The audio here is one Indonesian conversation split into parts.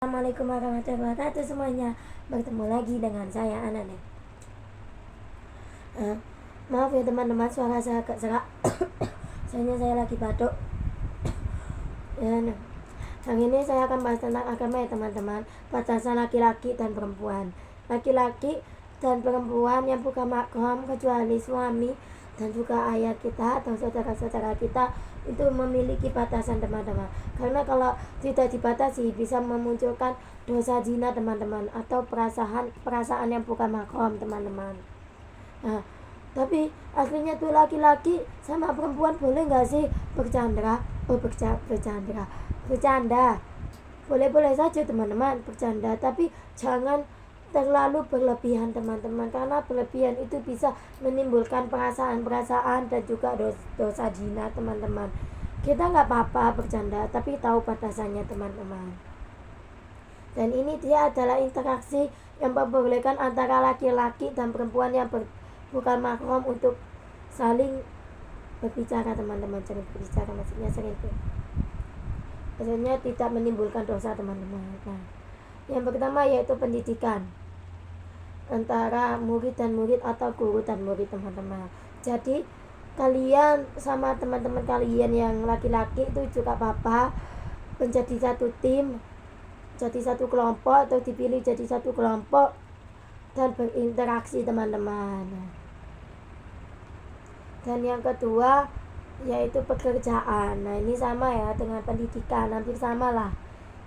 Assalamualaikum warahmatullahi wabarakatuh semuanya. Bertemu lagi dengan saya Ana nih. Maaf ya teman-teman, suara saya agak serak. Soalnya saya lagi batuk. Hari ini saya akan bahas tentang agama ya teman-teman. Batasan laki-laki dan perempuan. Laki-laki dan perempuan yang bukan mahram kecuali suami dan juga ayah kita atau saudara-saudara kita itu memiliki batasan teman-teman. Karena kalau tidak dibatasi bisa memunculkan dosa zina teman-teman, atau perasaan yang bukan mahram teman-teman. Tapi aslinya tuh laki-laki sama perempuan boleh nggak sih bercanda? Bercanda boleh-boleh saja teman-teman, bercanda, tapi jangan terlalu berlebihan teman-teman, karena berlebihan itu bisa menimbulkan perasaan dan juga dosa zina teman-teman. Kita nggak apa-apa bercanda, tapi tahu batasannya teman-teman. Dan ini dia adalah interaksi yang memperbolehkan antara laki-laki dan perempuan yang bukan mahram untuk saling berbicara teman-teman. Sering berbicara maksudnya tidak menimbulkan dosa teman-teman. Nah, yang pertama yaitu pendidikan antara murid dan murid atau guru dan murid teman-teman. Jadi kalian sama teman-teman kalian yang laki-laki itu juga apa-apa menjadi satu tim, jadi satu kelompok, atau dipilih jadi satu kelompok dan berinteraksi teman-teman. Dan yang kedua yaitu pekerjaan. Nah, ini sama ya dengan pendidikan, hampir sama lah.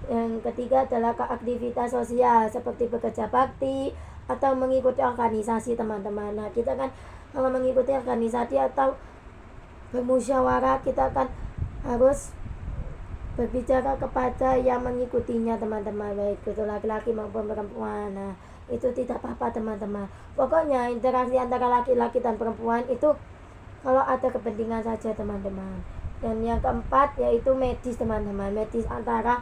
Yang ketiga adalah aktivitas sosial seperti bekerja bakti atau mengikuti organisasi teman-teman. Nah, kita kan kalau mengikuti organisasi atau bermusyawarah, kita kan harus berbicara kepada yang mengikutinya teman-teman, baik itu laki-laki maupun perempuan. Nah, itu tidak apa-apa teman-teman. Pokoknya interaksi antara laki-laki dan perempuan itu kalau ada kepentingan saja teman-teman. Dan yang keempat yaitu medis teman-teman, medis antara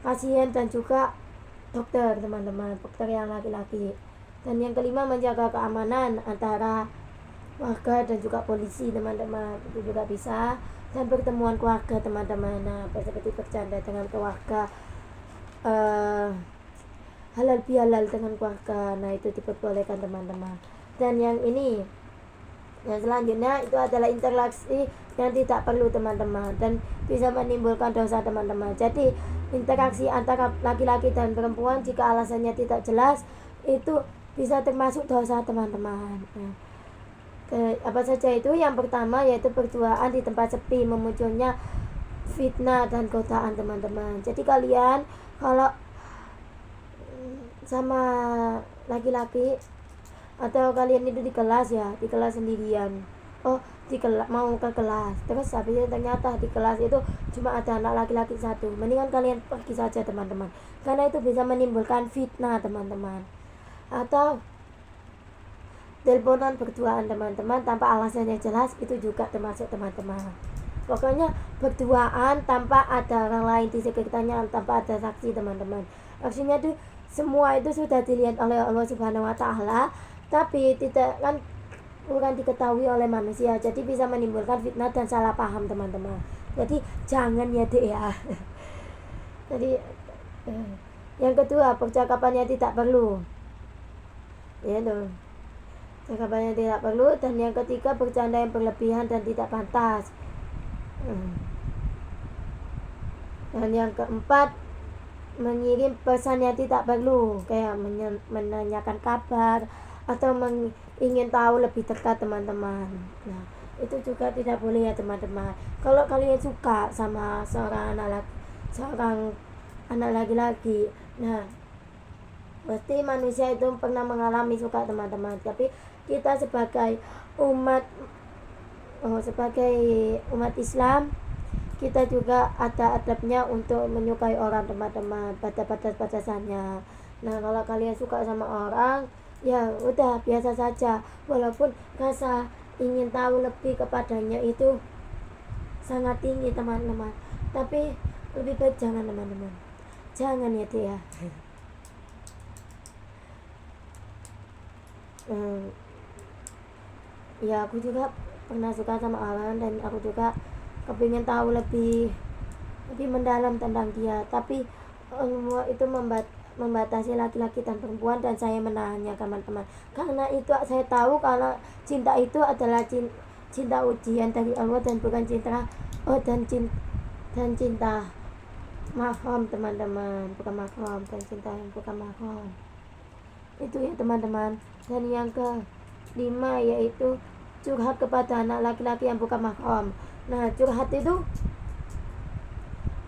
pasien dan juga dokter teman-teman, dokter yang laki-laki. Dan yang kelima menjaga keamanan antara warga dan juga polisi teman-teman, itu juga bisa. Dan pertemuan keluarga teman-teman, nah seperti bercanda dengan keluarga, halal bihalal dengan keluarga, nah itu diperbolehkan teman-teman. Dan yang selanjutnya itu adalah interaksi yang tidak perlu teman-teman dan bisa menimbulkan dosa teman-teman. Jadi interaksi antara laki-laki dan perempuan jika alasannya tidak jelas itu bisa termasuk dosa teman-teman. Apa saja itu? Yang pertama yaitu berduaan di tempat sepi, memunculnya fitnah dan godaan teman-teman. Jadi kalian kalau sama laki-laki atau kalian itu di kelas sendirian, mau ke kelas, terus habis itu ternyata di kelas itu cuma ada anak laki-laki satu, mendingan kalian pergi saja teman-teman, karena itu bisa menimbulkan fitnah teman-teman. Atau teleponan berduaan teman-teman tanpa alasan yang jelas, itu juga termasuk teman-teman. Pokoknya berduaan tanpa ada orang lain di sekitarnya, tanpa ada saksi teman-teman. Maksudnya itu semua itu sudah dilihat oleh Allah Subhanahu wa Ta'ala, tapi bukan diketahui oleh manusia, jadi bisa menimbulkan fitnah dan salah paham teman-teman. Jadi jangan ya dek ya. Jadi yang kedua, percakapannya tidak perlu, ya tuh, percakapannya tidak perlu. Dan yang ketiga, bercanda yang berlebihan dan tidak pantas. Dan yang keempat, mengirim pesan yang tidak perlu, kayak menanyakan kabar atau ingin tahu lebih dekat teman-teman. Nah, itu juga tidak boleh ya teman-teman. Kalau kalian suka sama seorang anak laki-laki, nah pasti manusia itu pernah mengalami suka teman-teman. Tapi kita sebagai umat Islam, kita juga ada adabnya untuk menyukai orang teman-teman, pada batasannya. Nah, kalau kalian suka sama orang, ya udah biasa saja, walaupun rasa ingin tahu lebih kepadanya itu sangat tinggi teman-teman, tapi lebih baik jangan teman-teman, jangan ya dia. Ya aku juga pernah suka sama orang dan aku juga kepingin tahu lebih mendalam tentang dia, tapi Allah itu membatasi laki-laki dan perempuan, dan saya menahannya teman-teman. Karena itu saya tahu kalau cinta itu adalah cinta ujian dari Allah dan bukan cinta dan cinta mahram teman-teman, bukan mahram, dan cinta yang bukan mahram itu ya teman-teman. Dan yang kelima yaitu curhat kepada anak laki-laki yang bukan mahram. Nah, curhat itu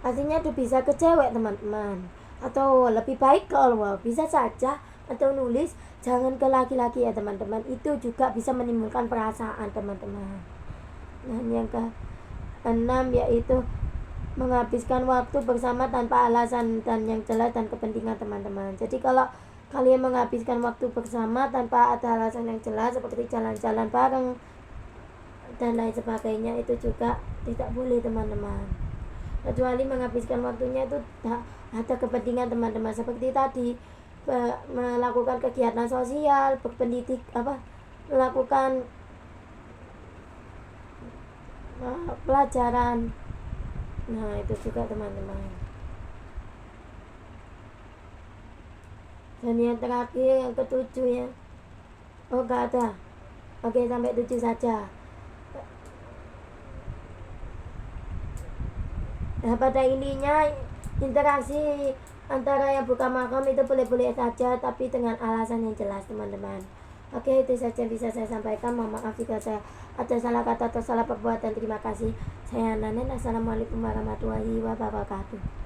artinya itu bisa ke cewek teman-teman, atau lebih baik ke Allah, bisa saja, atau nulis jangan ke laki-laki ya teman-teman, itu juga bisa menimbulkan perasaan teman-teman. Dan yang keenam yaitu menghabiskan waktu bersama tanpa alasan dan yang jelas dan kepentingan teman-teman. Jadi kalau kalian menghabiskan waktu bersama tanpa ada alasan yang jelas seperti jalan-jalan bareng dan lain sebagainya, itu juga tidak boleh teman-teman, kecuali menghabiskan waktunya itu ada kepentingan teman-teman, seperti tadi melakukan kegiatan sosial, berpendidik, melakukan pelajaran. Nah, itu juga teman-teman. Dan yang terakhir, yang ketujuh ya, gak ada. Oke, sampai 7 saja. Nah, pada intinya interaksi antara yang bukan mahram itu boleh-boleh saja, tapi dengan alasan yang jelas teman-teman. Oke, itu saja bisa saya sampaikan. Mohon maaf jika saya ada salah kata atau salah perbuatan. Terima kasih. Saya Nanen. Assalamualaikum warahmatullahi wabarakatuh.